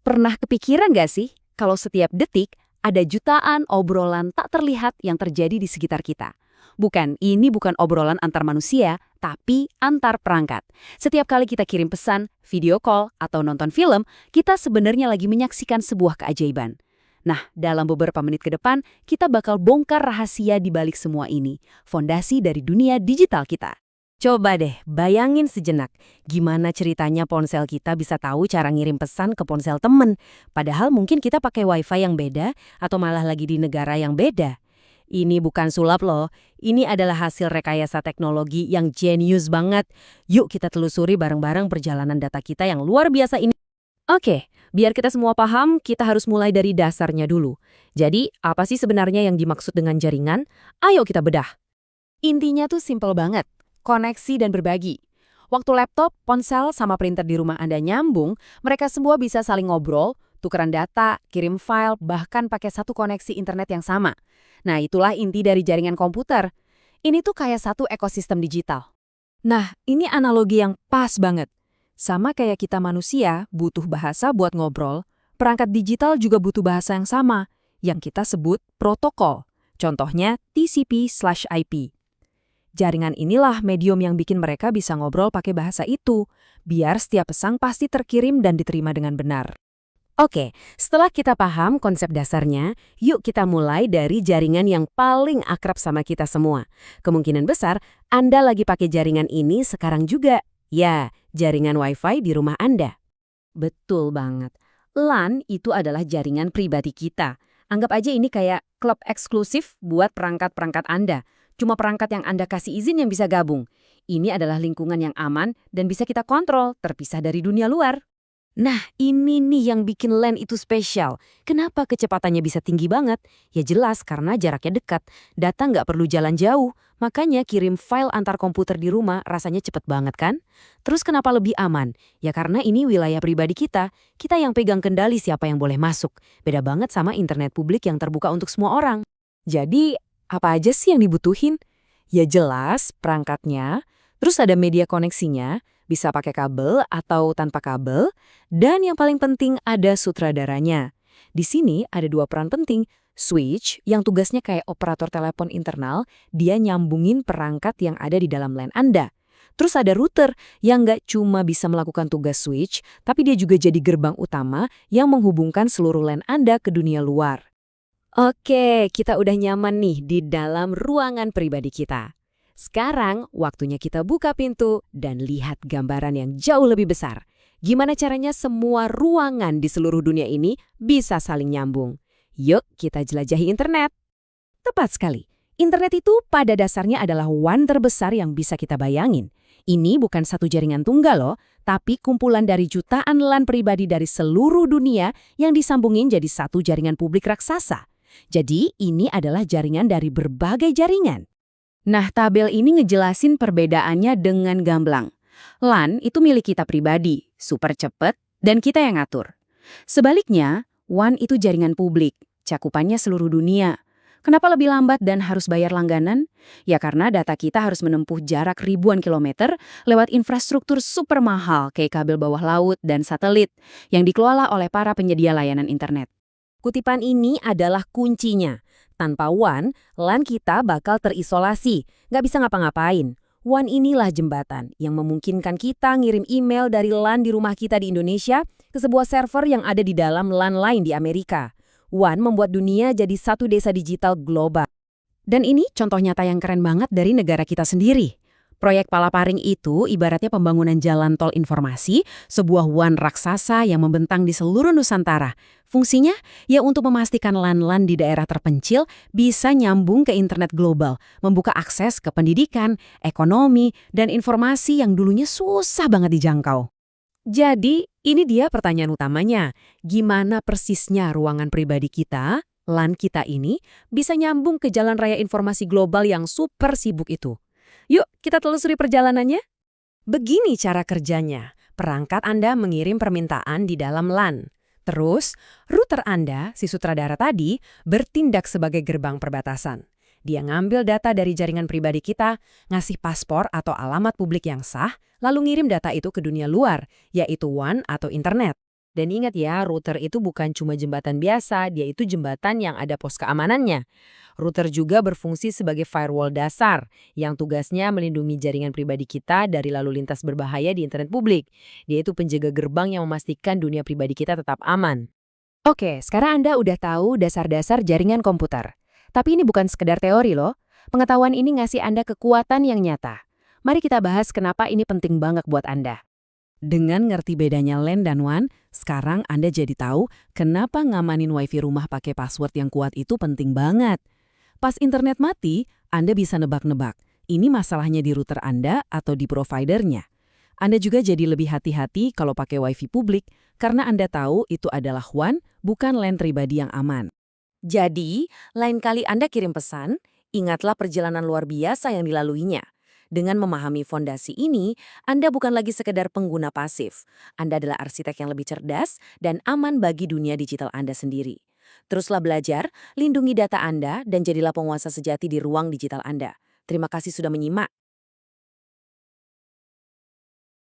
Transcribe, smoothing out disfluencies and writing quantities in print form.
Pernah kepikiran nggak sih kalau setiap detik ada jutaan obrolan tak terlihat yang terjadi di sekitar kita? Ini bukan obrolan antar manusia, tapi antar perangkat. Setiap kali kita kirim pesan, video call, atau nonton film, kita sebenarnya lagi menyaksikan sebuah keajaiban. Nah, dalam beberapa menit ke depan, kita bakal bongkar rahasia di balik semua ini, fondasi dari dunia digital kita. Coba deh, bayangin sejenak, gimana ceritanya ponsel kita bisa tahu cara ngirim pesan ke ponsel temen, padahal mungkin kita pakai wifi yang beda atau malah lagi di negara yang beda. Ini bukan sulap loh, ini adalah hasil rekayasa teknologi yang jenius banget. Yuk kita telusuri bareng-bareng perjalanan data kita yang luar biasa ini. Oke, biar kita semua paham, kita harus mulai dari dasarnya dulu. Jadi, apa sih sebenarnya yang dimaksud dengan jaringan? Ayo kita bedah. Intinya tuh simple banget, koneksi dan berbagi. Waktu laptop, ponsel, sama printer di rumah Anda nyambung, mereka semua bisa saling ngobrol, tukeran data, kirim file, bahkan pakai satu koneksi internet yang sama. Nah, itulah inti dari jaringan komputer. Ini tuh kayak satu ekosistem digital. Nah, ini analogi yang pas banget. Sama kayak kita manusia butuh bahasa buat ngobrol, perangkat digital juga butuh bahasa yang sama, yang kita sebut protokol. Contohnya TCP/IP. Jaringan inilah medium yang bikin mereka bisa ngobrol pakai bahasa itu, biar setiap pesan pasti terkirim dan diterima dengan benar. Oke, setelah kita paham konsep dasarnya, yuk kita mulai dari jaringan yang paling akrab sama kita semua. Kemungkinan besar, Anda lagi pakai jaringan ini sekarang juga. Ya, jaringan Wi-Fi di rumah Anda. Betul banget. LAN itu adalah jaringan pribadi kita. Anggap aja ini kayak klub eksklusif buat perangkat-perangkat Anda. Cuma perangkat yang Anda kasih izin yang bisa gabung. Ini adalah lingkungan yang aman dan bisa kita kontrol, terpisah dari dunia luar. Nah, ini nih yang bikin LAN itu spesial. Kenapa kecepatannya bisa tinggi banget? Ya jelas karena jaraknya dekat. Data nggak perlu jalan jauh. Makanya kirim file antar komputer di rumah rasanya cepet banget kan? Terus kenapa lebih aman? Ya karena ini wilayah pribadi kita. Kita yang pegang kendali siapa yang boleh masuk. Beda banget sama internet publik yang terbuka untuk semua orang. Jadi, apa aja sih yang dibutuhin? Ya jelas, perangkatnya. Terus ada media koneksinya, bisa pakai kabel atau tanpa kabel. Dan yang paling penting ada sutradaranya. Di sini ada dua peran penting. Switch, yang tugasnya kayak operator telepon internal, dia nyambungin perangkat yang ada di dalam LAN Anda. Terus ada router, yang nggak cuma bisa melakukan tugas switch, tapi dia juga jadi gerbang utama yang menghubungkan seluruh LAN Anda ke dunia luar. Oke, kita udah nyaman nih di dalam ruangan pribadi kita. Sekarang, waktunya kita buka pintu dan lihat gambaran yang jauh lebih besar. Gimana caranya semua ruangan di seluruh dunia ini bisa saling nyambung? Yuk kita jelajahi internet. Tepat sekali. Internet itu pada dasarnya adalah WAN terbesar yang bisa kita bayangin. Ini bukan satu jaringan tunggal loh, tapi kumpulan dari jutaan LAN pribadi dari seluruh dunia yang disambungin jadi satu jaringan publik raksasa. Jadi ini adalah jaringan dari berbagai jaringan. Nah, tabel ini ngejelasin perbedaannya dengan gamblang. LAN itu milik kita pribadi, super cepet, dan kita yang ngatur. Sebaliknya, WAN itu jaringan publik, cakupannya seluruh dunia. Kenapa lebih lambat dan harus bayar langganan? Ya karena data kita harus menempuh jarak ribuan kilometer lewat infrastruktur super mahal kayak kabel bawah laut dan satelit yang dikelola oleh para penyedia layanan internet. Kutipan ini adalah kuncinya. Tanpa WAN, LAN kita bakal terisolasi, nggak bisa ngapa-ngapain. WAN inilah jembatan yang memungkinkan kita ngirim email dari LAN di rumah kita di Indonesia ke sebuah server yang ada di dalam LAN lain di Amerika. WAN membuat dunia jadi satu desa digital global. Dan ini contoh nyata yang keren banget dari negara kita sendiri. Proyek Palaparing itu ibaratnya pembangunan jalan tol informasi, sebuah WAN raksasa yang membentang di seluruh Nusantara. Fungsinya ya untuk memastikan LAN-LAN di daerah terpencil bisa nyambung ke internet global, membuka akses ke pendidikan, ekonomi, dan informasi yang dulunya susah banget dijangkau. Jadi, ini dia pertanyaan utamanya. Gimana persisnya ruangan pribadi kita, LAN kita ini, bisa nyambung ke jalan raya informasi global yang super sibuk itu? Yuk, kita telusuri perjalanannya. Begini cara kerjanya. Perangkat Anda mengirim permintaan di dalam LAN. Terus, router Anda, si sutradara tadi, bertindak sebagai gerbang perbatasan. Dia ngambil data dari jaringan pribadi kita, ngasih paspor atau alamat publik yang sah, lalu ngirim data itu ke dunia luar, yaitu WAN atau internet. Dan ingat ya, router itu bukan cuma jembatan biasa, dia itu jembatan yang ada pos keamanannya. Router juga berfungsi sebagai firewall dasar, yang tugasnya melindungi jaringan pribadi kita dari lalu lintas berbahaya di internet publik. Dia itu penjaga gerbang yang memastikan dunia pribadi kita tetap aman. Oke, sekarang Anda udah tahu dasar-dasar jaringan komputer. Tapi ini bukan sekedar teori loh. Pengetahuan ini ngasih Anda kekuatan yang nyata. Mari kita bahas kenapa ini penting banget buat Anda. Dengan ngerti bedanya LAN dan WAN, sekarang Anda jadi tahu kenapa ngamanin WiFi rumah pakai password yang kuat itu penting banget. Pas internet mati, Anda bisa nebak-nebak, ini masalahnya di router Anda atau di providernya. Anda juga jadi lebih hati-hati kalau pakai WiFi publik, karena Anda tahu itu adalah WAN, bukan LAN pribadi yang aman. Jadi, lain kali Anda kirim pesan, ingatlah perjalanan luar biasa yang dilaluinya. Dengan memahami fondasi ini, Anda bukan lagi sekedar pengguna pasif. Anda adalah arsitek yang lebih cerdas dan aman bagi dunia digital Anda sendiri. Teruslah belajar, lindungi data Anda, dan jadilah penguasa sejati di ruang digital Anda. Terima kasih sudah menyimak.